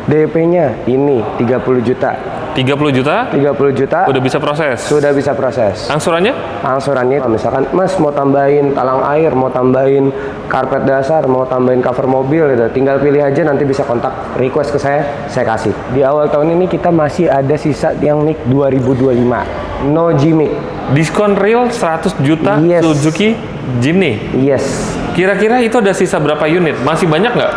DP-nya ini 30 juta. 30 juta? 30 juta. Udah bisa proses? Sudah bisa proses. Angsurannya? Angsurannya kalau misalkan Mas mau tambahin talang air, mau tambahin karpet dasar, mau tambahin cover mobil gitu, tinggal pilih aja, nanti bisa kontak request ke saya kasih. Di awal tahun ini kita masih ada sisa yang NIK 2025. No Gimmick. Diskon real 100 juta Yes. Suzuki Jimny. Yes. Kira-kira itu ada sisa berapa unit? Masih banyak nggak?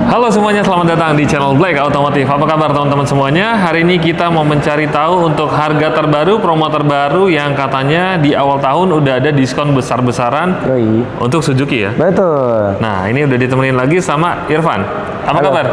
Halo semuanya, selamat datang di channel Black Automotive. Apa kabar teman-teman semuanya? Hari ini kita mau mencari tahu untuk harga terbaru, promo terbaru yang katanya di awal tahun udah ada diskon besar-besaran untuk Suzuki ya? Betul. Nah, ini udah ditemenin lagi sama Irfan. Apa Halo. kabar?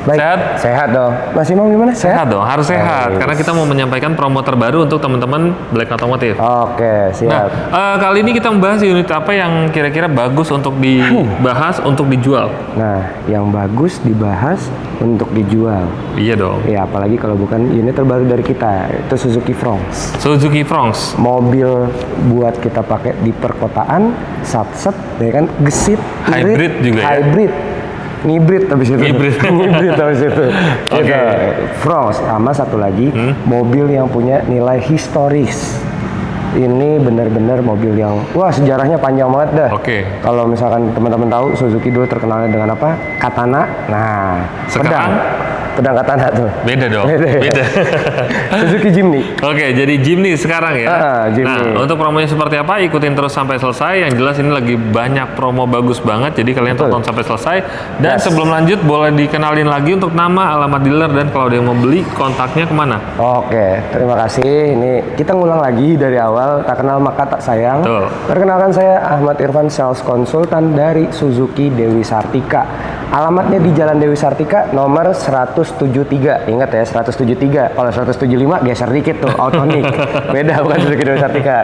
Baik. Sehat? Sehat dong. Mas Imam gimana? Sehat dong, harus sehat. Nice. Karena kita mau menyampaikan promo terbaru untuk teman-teman Black Automotive. Oke, siap. Nah, kali ini kita membahas unit apa yang kira-kira bagus untuk dibahas, untuk dijual. Nah, yang bagus dibahas untuk dijual. Iya dong. Ya, apalagi kalau bukan unit terbaru dari kita, itu Suzuki Fronx. Suzuki Fronx. Mobil buat kita pakai di perkotaan, sat-set, ya kan, gesit, Hybrid juga ya? Hybrid. Ngibrit habis itu. Ngibrit. Ngibrit habis itu. Oke. Gitu. Fronx sama satu lagi, mobil yang punya nilai historis. Ini benar-benar mobil yang wah sejarahnya panjang banget dah. Oke. Kalau misalkan teman-teman tahu Suzuki dulu terkenalnya dengan apa? Katana. Nah, Sekarang? pedang katana tuh. Beda dong. Beda. Suzuki Jimny. Oke, jadi Jimny sekarang ya. Jimny. Nah, untuk promonya seperti apa? Ikutin terus sampai selesai. Yang jelas ini lagi banyak promo bagus banget. Jadi kalian tonton sampai selesai. Dan sebelum lanjut, boleh dikenalin lagi untuk nama, alamat dealer, dan kalau ada yang mau beli, kontaknya kemana? Oke, terima kasih. Ini kita ngulang lagi dari awal. Tak kenal maka tak sayang. Betul. Perkenalkan saya Ahmad Irfan, sales konsultan dari Suzuki Dewi Sartika. Alamatnya di Jalan Dewi Sartika, nomor 173. Ingat ya, 173. Kalau 175 geser dikit tuh, autonik. Beda, bukan Suzuki Dewi Sartika.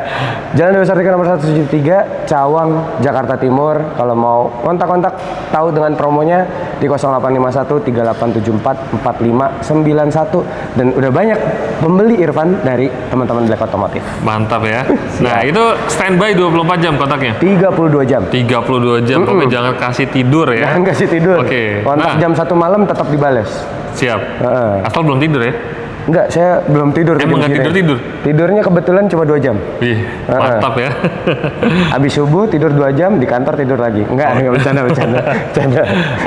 Jalan Dewi Sartika nomor 173, Cawang, Jakarta Timur. Kalau mau kontak-kontak tahu dengan promonya di 0851 3874 4591. Dan udah banyak pembeli Irfan dari teman-teman Black Automotive. Mantap ya. Nah, itu standby 24 jam kontaknya? 32 jam. 32 jam, pokoknya jangan kasih tidur ya. Jangan kasih tidur. Oke. Kontak jam 1 malam tetap dibales. Siap. Asal belum tidur ya? Enggak, saya belum tidur. Emang nggak tidur-tidur? Tidurnya kebetulan cuma 2 jam. Wih, mantap ya. Habis subuh tidur 2 jam, di kantor tidur lagi. Enggak bercanda.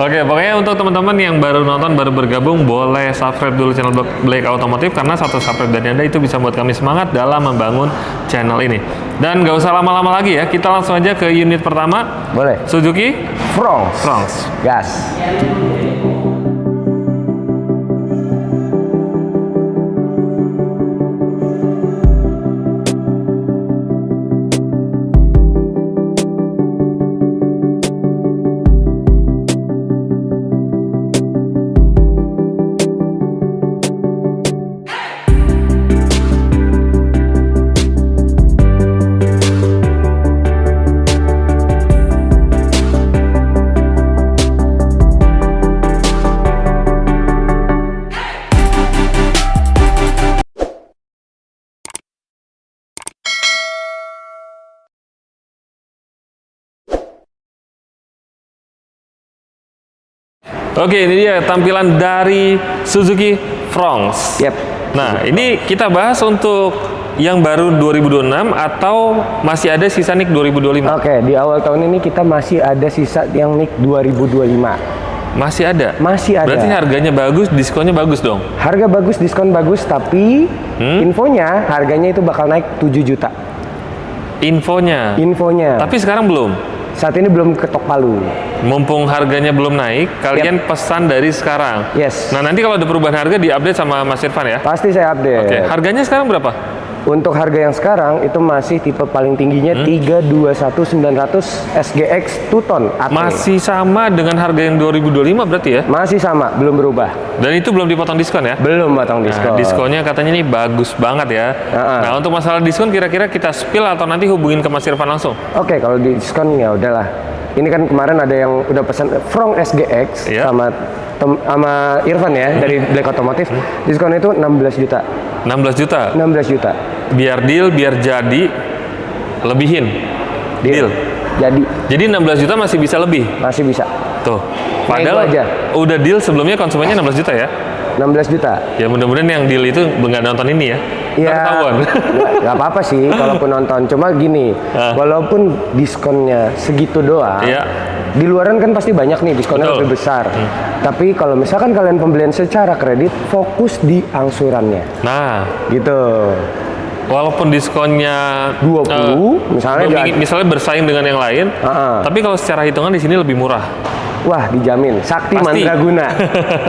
Oke, pokoknya untuk teman-teman yang baru nonton, baru bergabung, boleh subscribe dulu channel Black Automotive, karena satu subscribe dari Anda itu bisa buat kami semangat dalam membangun channel ini. Dan nggak usah lama-lama lagi ya, kita langsung aja ke unit pertama. Boleh. Suzuki Fronx. Gas. Oke, ini dia tampilan dari Suzuki Fronx. Yep. Nah, ini kita bahas untuk yang baru 2026 atau masih ada sisa NIK 2025? Oke, di awal tahun ini kita masih ada sisa yang NIK 2025. Masih ada? Masih ada. Berarti harganya bagus, diskonnya bagus dong? Harga bagus, diskon bagus, tapi infonya harganya itu bakal naik 7 juta. Infonya? Tapi sekarang belum? Saat ini belum ketok palu. Mumpung harganya belum naik, kalian pesan dari sekarang? Yes. Nah, nanti kalau ada perubahan harga diupdate sama Mas Irfan ya? Pasti saya update. Oke, harganya sekarang berapa? Untuk harga yang sekarang itu masih tipe paling tingginya 321.900 SGX 2 ton AT. Masih sama dengan harga yang 2025 berarti ya? Masih sama, belum berubah. Dan itu belum dipotong diskon ya? Belum potong diskon. Nah, diskonnya katanya nih bagus banget ya. Nah, untuk masalah diskon kira-kira kita spill atau nanti hubungin ke Mas Irfan langsung? Oke, kalau diskon ya udahlah. Ini kan kemarin ada yang udah pesan Fronx SGX sama Irfan ya dari Black Automotive. Diskon itu 16 juta. 16 juta? 16 juta. biar jadi, lebihin. Deal. Jadi 16 juta masih bisa lebih. masih bisa. Tuh. Nah, itu Padahal aja. udah deal sebelumnya konsumennya 16 juta ya. 16 juta. Ya mudah-mudahan yang deal itu nggak nonton ini ya. Ya, Ntar ketahuan. nggak apa-apa sih kalaupun nonton. Cuma gini, walaupun diskonnya segitu doang, Iya. di luaran kan pasti banyak nih diskonnya Betul. lebih besar. Tapi kalau misalkan kalian pembelian secara kredit, fokus di angsurannya, Nah, gitu. walaupun diskonnya 20, misalnya misalnya bersaing dengan yang lain, tapi kalau secara hitungan di sini lebih murah. Wah, dijamin. Sakti Pasti. Mandraguna.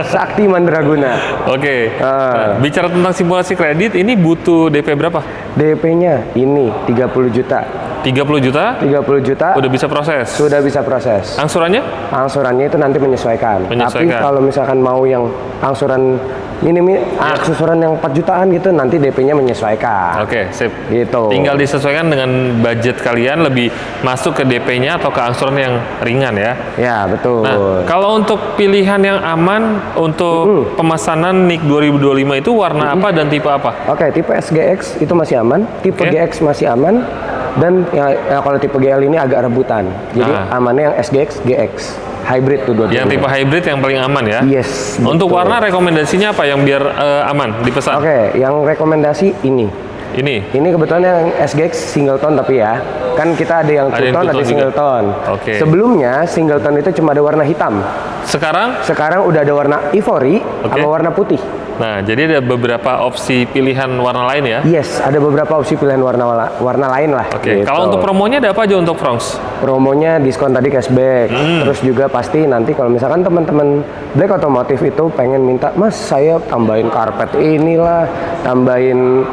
Sakti Mandraguna. Oke. Nah, bicara tentang simulasi kredit, ini butuh DP berapa? DP-nya ini 30 juta. 30 juta? 30 juta Udah bisa proses. sudah bisa proses. Angsurannya? Angsurannya itu nanti menyesuaikan. Tapi Menyesuaikan. kalau misalkan mau yang angsuran angsuran yang 4 jutaan gitu, nanti DP-nya menyesuaikan. Oke, sip. Gitu. Tinggal disesuaikan dengan budget kalian, lebih masuk ke DP-nya atau ke angsuran yang ringan ya. Ya, betul. Nah, kalau untuk pilihan yang aman untuk pemesanan NIK 2025 itu warna apa dan tipe apa? Oke, tipe SGX itu masih aman, tipe Oke. GX masih aman, dan ya kalau tipe GL ini agak rebutan. Jadi Nah. amannya yang SGX, GX. Hybrid tuh dua-duanya. Yang tipe hybrid yang paling aman ya? Yes. Untuk betul. warna rekomendasinya apa yang biar aman dipesan? Oke, yang rekomendasi ini. Ini. Ini kebetulan yang SGX single tone tapi ya. Kan kita ada yang Ada two yang tone, two ada tone single juga. tone. Oke. Sebelumnya single tone itu cuma ada warna hitam. Sekarang, Sekarang udah ada warna ivory sama warna putih. nah jadi ada beberapa opsi pilihan warna lain ya? Yes, ada beberapa opsi pilihan warna lain lah. Oke, gitu. kalau untuk promonya ada apa aja untuk Franz? Promonya diskon tadi cashback. Terus juga pasti nanti kalau misalkan teman-teman Black Otomotif itu pengen minta, Mas saya tambahin karpet inilah, tambahin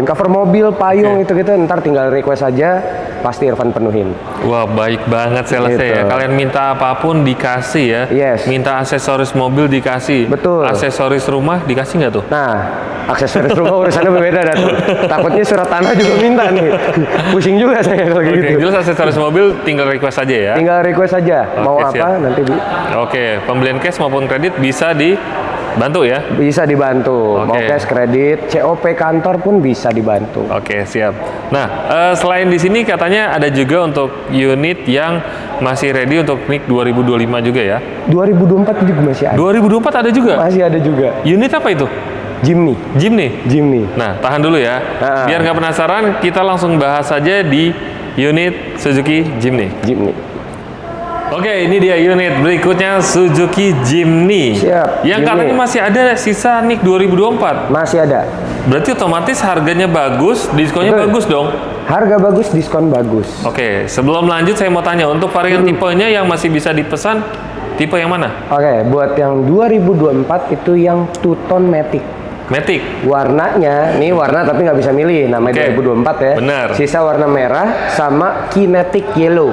cover mobil, payung itu gitu, ntar tinggal request aja, pasti Irfan penuhin. Wah, baik banget salesnya Gitu. ya. Kalian minta apapun dikasih ya. Yes. Minta aksesoris mobil dikasih. Betul. Aksesoris rumah dikasih nggak tuh? Nah, aksesoris rumah urusannya berbeda dah tuh. Takutnya surat tanah juga minta nih. Pusing juga saya kalau Oke, gitu. jelas aksesoris mobil tinggal request aja ya. Tinggal request aja, mau Oke, apa siap. nanti Oke, pembelian cash maupun kredit bisa dibantu ya. bisa dibantu. Mau Oke. cash kredit, COP kantor pun bisa dibantu. Oke, siap. Nah, selain di sini katanya ada juga untuk unit yang masih ready untuk NIK 2025 juga ya. 2024 juga masih ada. 2024 ada juga. Masih ada juga. Unit apa itu? Jimny. Jimny. Nah, tahan dulu ya. Biar nggak penasaran, kita langsung bahas saja di unit Suzuki Jimny. Jimny. Oke, ini dia unit berikutnya Suzuki Jimny. Siap, Yang Jimny. katanya masih ada sisa NIK 2024. Masih ada. Berarti otomatis harganya bagus, diskonnya Betul. bagus dong. Harga bagus, diskon bagus. Oke, sebelum lanjut saya mau tanya untuk varian tipenya yang masih bisa dipesan, tipe yang mana? Oke, buat yang 2024 itu yang two tone matic. Matic. Warnanya, nih warna tapi nggak bisa milih, namanya Oke. 2024 ya. Benar. Sisa warna merah sama kinetic yellow.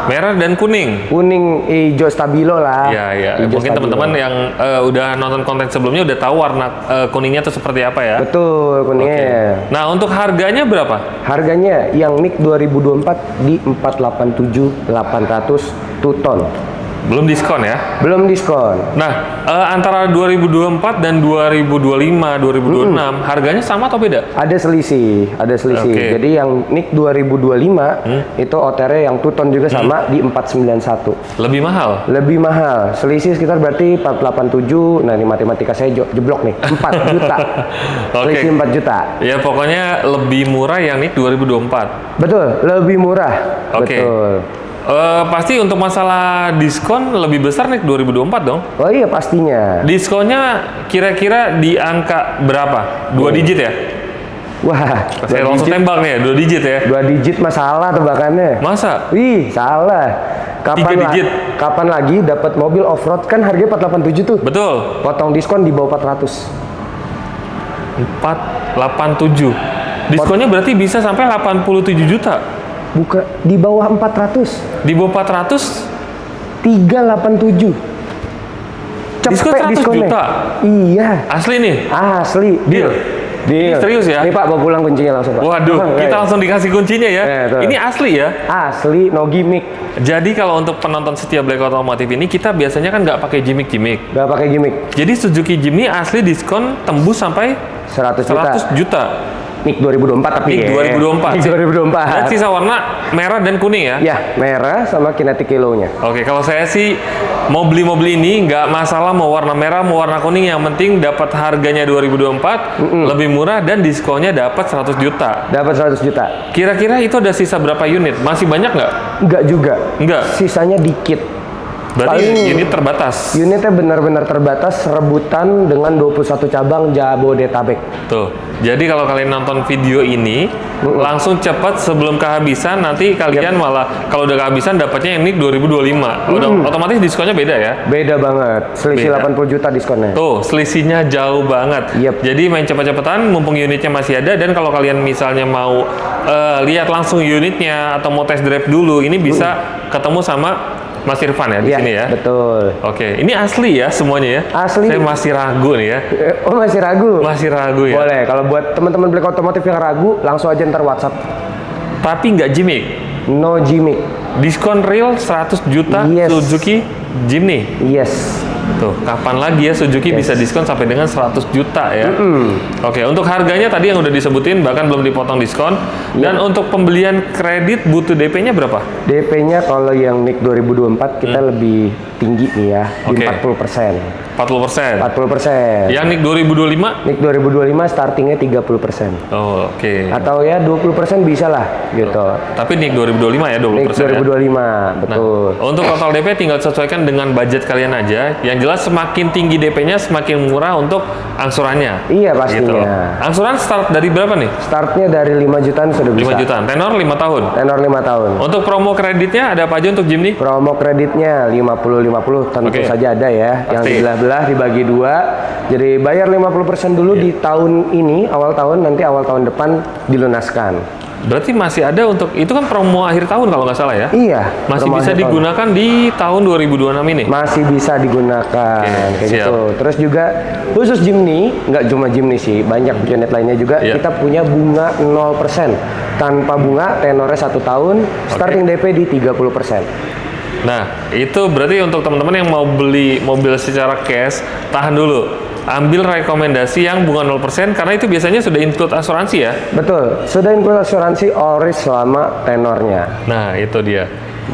Merah dan kuning. Kuning, hijau stabilo lah. Ya, ya. Hijau Mungkin stabilo. teman-teman yang udah nonton konten sebelumnya udah tahu warna kuningnya itu seperti apa ya. Betul, kuningnya. Nah, untuk harganya berapa? Harganya yang NIK 2024 di 487.800 two tone. Belum diskon ya. Belum diskon. Nah, antara 2024 dan 2025, 2026 harganya sama atau beda? Ada selisih. Oke. Jadi yang NIK 2025 itu OTR yang two tone juga sama di 491. Lebih mahal. Lebih mahal. Selisih sekitar berarti 487. Nah, ini matematika saya jeblok nih. 4 juta. Oke. Selisih 4 juta. Ya, pokoknya lebih murah yang NIK 2024. Betul, lebih murah. Oke. Betul. Pasti untuk masalah diskon lebih besar nih 2024 dong. Oh iya pastinya. Diskonnya kira-kira di angka berapa? 2 digit ya? Wah, Saya 2 langsung digit, tembak nih, 2 digit ya. 2 digit masalah tebakannya. Masa? Wih, salah. 3 digit. Kapan lagi dapat mobil off-road kan harganya 487 tuh. Betul. Potong diskon di bawah 400. 487. Diskonnya berarti bisa sampai 87 juta. Buka di bawah 400. Di bawah 400 387. Diskon 100 diskonnya. juta? Iya, asli nih. asli. Deal. Deal. Ini serius ya? Nih Pak, bawa pulang kuncinya langsung Pak. Waduh, kita langsung dikasih kuncinya ya. tuh. Ini asli ya. Asli, no gimmick. Jadi kalau untuk penonton setia Black Otomotif ini kita biasanya kan nggak pakai gimmick-gimmick. Gak pakai gimmick. Jadi Suzuki Jimny asli diskon tembus sampai 100 juta. 100 juta. Nick 2024 tapi Nick 2024. Nick 2024. Dan sisa warna merah dan kuning ya? Ya, merah sama kinetic yellow-nya. Oke, kalau saya sih mau beli mobil ini nggak masalah mau warna merah mau warna kuning, yang penting dapat harganya 2024 lebih murah dan diskonnya dapat 100 juta. Dapat 100 juta. Kira-kira itu ada sisa berapa unit? Masih banyak nggak? Enggak juga. Enggak. Sisanya dikit. Berarti Paling- unit terbatas. Unitnya benar-benar terbatas, rebutan dengan 21 cabang Jabodetabek. Tuh. Jadi kalau kalian nonton video ini langsung cepat sebelum kehabisan, nanti kalian malah kalau udah kehabisan dapatnya yang Nick 2025. Udah otomatis diskonnya beda ya. Beda banget, selisih Beda. 80 juta diskonnya. Tuh, selisihnya jauh banget. Yep. Jadi main cepet-cepetan, mumpung unitnya masih ada. Dan kalau kalian misalnya mau lihat langsung unitnya atau mau test drive dulu, ini bisa ketemu sama Mas Irfan ya di Iya, sini ya. betul. Oke, ini asli ya semuanya ya. Asli. Saya masih ragu nih ya. Oh, masih ragu? Masih ragu ya. Boleh, kalau buat teman-teman Black Otomotif yang ragu, langsung aja ntar WhatsApp. Tapi nggak gimmick. No gimmick. Diskon real 100 juta Yes. Suzuki Jimny. Yes. Tuh, kapan lagi ya Suzuki bisa diskon sampai dengan 100 juta ya? Oke, untuk harganya tadi yang udah disebutin bahkan belum dipotong diskon. Dan untuk pembelian kredit butuh DP-nya berapa? DP-nya kalau yang Nick 2024 kita lebih tinggi nih ya, di Oke. 40%. 40%. 40%. Yang Nick 2025? Nick 2025 startingnya 30%. Oh, oke. Atau ya 20% bisa lah gitu. Tapi Nick 2025 ya 20% Nick ya? 2025, betul. Untuk total DP tinggal sesuaikan dengan budget kalian aja. Yang jelas semakin tinggi DP-nya semakin murah untuk angsurannya. Iya pastinya. Angsuran start dari berapa nih? Startnya dari 5 jutaan sudah 5 bisa. jutaan. Tenor 5 tahun. Tenor 5 tahun. Untuk promo kreditnya ada apa aja untuk Jimny? Promo kreditnya 50-50 tentu Oke. saja ada ya. Yang Pasti. dibelah-belah dibagi 2. Jadi bayar 50% dulu di tahun ini, awal tahun, nanti awal tahun depan dilunaskan. Berarti masih ada untuk itu kan promo akhir tahun kalau nggak salah ya? Iya. Masih promo bisa akhir tahun. digunakan di tahun 2026 ini. Masih bisa digunakan Oke, kayak siap. gitu. Terus juga khusus Jimny, nggak cuma Jimny sih, banyak unit lainnya juga. Iya. Kita punya bunga 0%. Tanpa bunga, tenornya 1 tahun, starting DP di 30%. Nah, itu berarti untuk teman-teman yang mau beli mobil secara cash, tahan dulu. Ambil rekomendasi yang bunga 0% karena itu biasanya sudah include asuransi ya. Betul, sudah include asuransi all-risk selama tenornya. Nah, itu dia.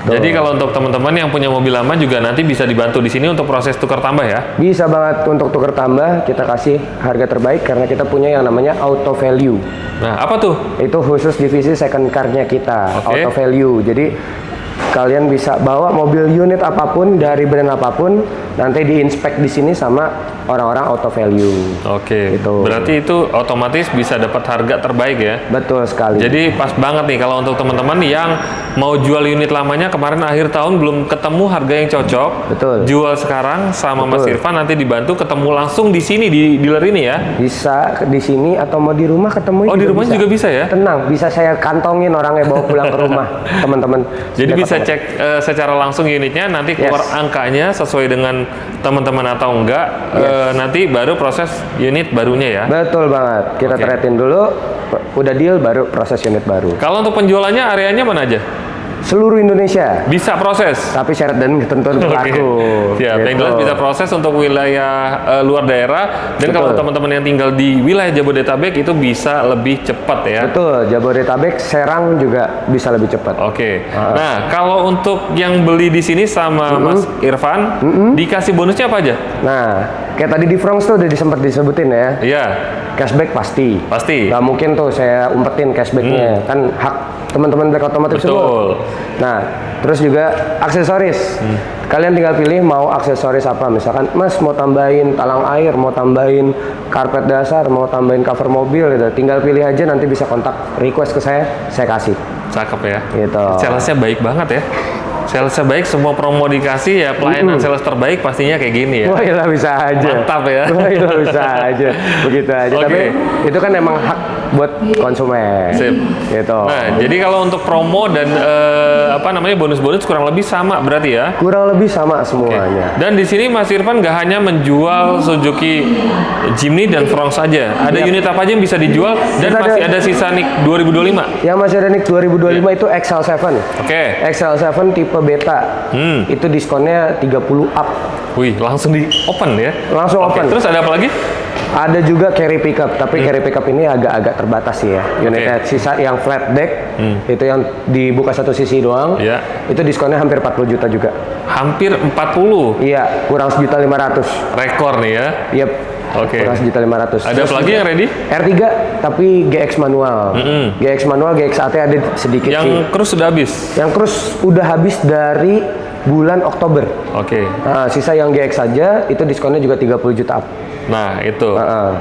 Jadi kalau untuk teman-teman yang punya mobil lama juga nanti bisa dibantu di sini untuk proses tukar tambah ya. Bisa banget untuk tukar tambah, kita kasih harga terbaik karena kita punya yang namanya auto value. Nah, apa tuh? Itu khusus divisi second car-nya kita, Oke. auto value. Jadi kalian bisa bawa mobil unit apapun dari brand apapun, nanti diinspek di sini sama orang-orang auto value. Oke. Gitu. Berarti itu otomatis bisa dapat harga terbaik ya. Betul sekali. Jadi pas banget nih kalau untuk teman-teman yang mau jual unit lamanya kemarin akhir tahun belum ketemu harga yang cocok. Betul. Jual sekarang sama Mas Betul. Irfan nanti dibantu ketemu langsung di sini di dealer ini ya. Bisa di sini atau mau di rumah ketemu Oh, di rumah juga bisa ya? Tenang, bisa saya kantongin orangnya bawa pulang ke rumah, teman-teman. Jadi Sudah bisa ketemu. cek secara langsung unitnya nanti keluar Yes. angkanya sesuai dengan teman-teman atau enggak. Nanti baru proses unit barunya ya. Betul banget. Kita Oke. tretin dulu, udah deal baru proses unit baru. Kalau untuk penjualannya areanya mana aja? Seluruh Indonesia. Bisa proses. Tapi syarat dan ketentuan berlaku. Siap, yang Gitu. jelas bisa proses untuk wilayah luar daerah. Dan Betul. kalau teman-teman yang tinggal di wilayah Jabodetabek itu bisa lebih cepat ya. Betul, Jabodetabek, Serang juga bisa lebih cepat. Oke. Nah, kalau untuk yang beli di sini sama Mas Irfan, dikasih bonusnya apa aja? Nah, kayak tadi di Fronx tuh udah sempat disebutin ya. Iya, Cashback pasti. pasti. Gak mungkin tuh saya umpetin cashbacknya. Kan hak teman-teman Black Otomotif Betul. semua. Nah, terus juga aksesoris. Kalian tinggal pilih mau aksesoris apa. Misalkan, Mas mau tambahin talang air, mau tambahin karpet dasar, mau tambahin cover mobil gitu. Tinggal pilih aja, nanti bisa kontak request ke saya kasih. Cakep ya. Gitu. Salesnya baik banget ya. Salesnya baik, semua promo dikasih ya, pelayanan sales terbaik pastinya kayak gini ya. Wah, iyalah bisa aja. Mantap ya. Wah, iyalah bisa aja. Begitu aja. Oke. Tapi itu kan emang hak buat konsumen. Sip. Gitu. Nah, jadi kalau untuk promo dan bonus-bonus kurang lebih sama berarti ya. Kurang lebih sama semuanya. Dan di sini Mas Irfan nggak hanya menjual Suzuki Jimny dan Fronx saja. Ada Yap. unit apa aja yang bisa dijual dan Kita masih ada sisa Nick 2025. Yang masih ada Nick 2025 itu XL7. Oke. XL7 tipe beta. Itu diskonnya 30 up. Wih, langsung di open ya. Langsung Oke, open. terus ada apa lagi? Ada juga carry pickup, tapi carry pickup ini agak-agak terbatas sih ya unitnya. Sisa yang flat deck itu yang dibuka satu sisi doang. Iya. Itu diskonnya hampir 40 juta juga. Hampir 40. Iya, kurang 1.500.000. Rekor nih ya. Yep. Oke. Kurang 1.500.000. Ada apa lagi yang ready? R3 tapi GX manual. GX manual, GX AT ada sedikit sih. Yang cruise sudah habis. Yang cruise udah habis dari bulan Oktober. Oke. Nah, sisa yang GX saja itu diskonnya juga 30 juta up. Nah, itu. Heeh.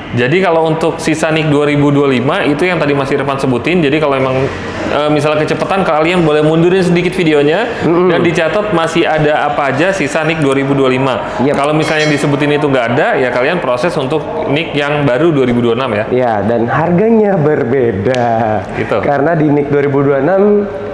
Jadi kalau untuk sisa NIK 2025 itu yang tadi Mas Irfan sebutin. Jadi kalau emang misalnya kecepatan, kalian boleh mundurin sedikit videonya dan dicatat masih ada apa aja sisa NIK 2025. Yep. Kalau misalnya disebutin itu nggak ada, ya kalian proses untuk NIK yang baru 2026 ya. Ya, dan harganya berbeda. Gitu. Karena di NIK 2026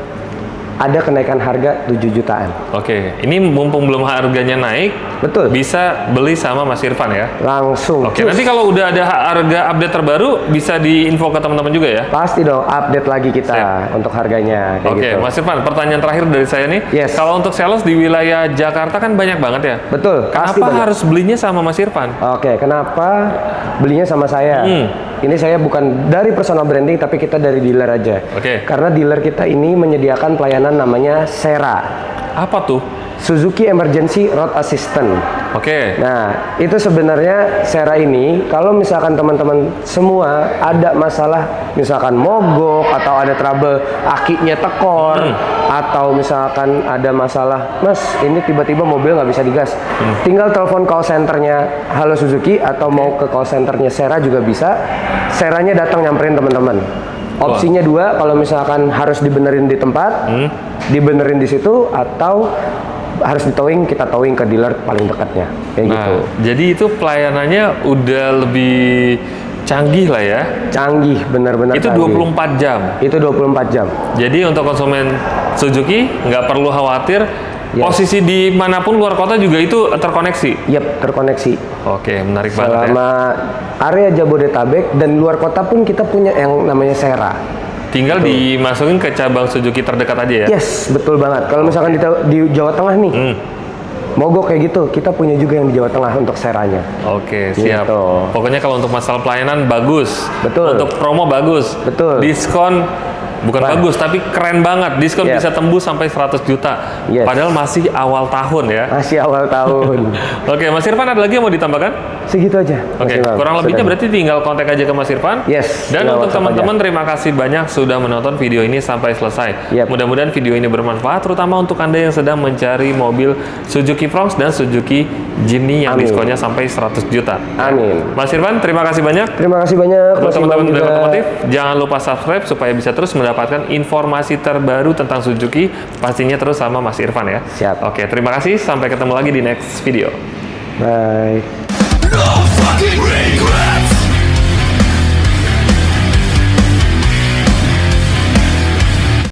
ada kenaikan harga 7 jutaan. Oke, ini mumpung belum harganya naik, Betul. bisa beli sama Mas Irfan ya. Langsung. Oke, nanti kalau udah ada harga update terbaru, bisa diinfo ke teman-teman juga ya. Pasti dong, update lagi kita untuk harganya. Kayak Oke, gitu. Mas Irfan, pertanyaan terakhir dari saya nih. Yes. Kalau untuk sales di wilayah Jakarta kan banyak banget ya. Betul. pasti Kenapa banyak. harus belinya sama Mas Irfan? Oke, kenapa belinya sama saya? Ini saya bukan dari personal branding, tapi kita dari dealer aja. Oke. Karena dealer kita ini menyediakan pelayanan namanya SERA, Apa tuh? Suzuki Emergency Road Assistant. Oke. Nah, itu sebenarnya SERA ini, kalau misalkan teman-teman semua ada masalah, misalkan mogok, atau ada trouble akinya tekor, atau misalkan ada masalah, Mas, ini tiba-tiba mobil nggak bisa digas. Tinggal telepon call centernya Halo Suzuki, atau mau ke call centernya SERA juga bisa. SERA-nya datang nyamperin teman-teman. Opsinya dua, kalau misalkan harus dibenerin di tempat, dibenerin di situ, atau harus ditowing, kita towing ke dealer paling dekatnya, kayak gitu. Nah, jadi itu pelayanannya udah lebih canggih lah ya. Canggih, benar-benar Itu canggih. 24 jam. Itu 24 jam. Jadi untuk konsumen Suzuki nggak perlu khawatir. Yes. Posisi dimanapun luar kota juga itu terkoneksi. Yap, terkoneksi. Oke, menarik banget ya. Selama area Jabodetabek dan luar kota pun kita punya yang namanya SERA. Tinggal dimasukin ke cabang Suzuki terdekat aja ya. Yes, betul banget. Kalau misalkan di Jawa Tengah nih, mogok kayak gitu, kita punya juga yang di Jawa Tengah untuk SERA-nya. Oke, siap. Gitu. Pokoknya kalau untuk masalah pelayanan bagus. Betul. Untuk promo bagus. Betul. Diskon bukan Wah. bagus, tapi keren banget. Diskon Yep. bisa tembus sampai 100 juta. Yes. Padahal masih awal tahun ya. Masih awal tahun. Oke, Mas Irfan ada lagi yang mau ditambahkan? Segitu aja. Oke, Mas Imam. kurang lebihnya Sudah. berarti tinggal kontak aja ke Mas Irfan. Yes, Dan tinggal untuk WhatsApp teman-teman terima kasih banyak sudah menonton video ini sampai selesai. Yep. Mudah-mudahan video ini bermanfaat terutama untuk Anda yang sedang mencari mobil Suzuki Fronx dan Suzuki Jimny yang Amin. diskonnya sampai 100 juta. Amin. Mas Irfan, terima kasih banyak. Terima kasih banyak Untuk Mas Imam teman-teman juga. Black Otomotif, jangan lupa subscribe supaya bisa terus mendapatkan informasi terbaru tentang Suzuki. Pastinya terus sama Mas Irfan ya. Siap. Oke, terima kasih. Sampai ketemu lagi di next video. Bye. No fucking regrets.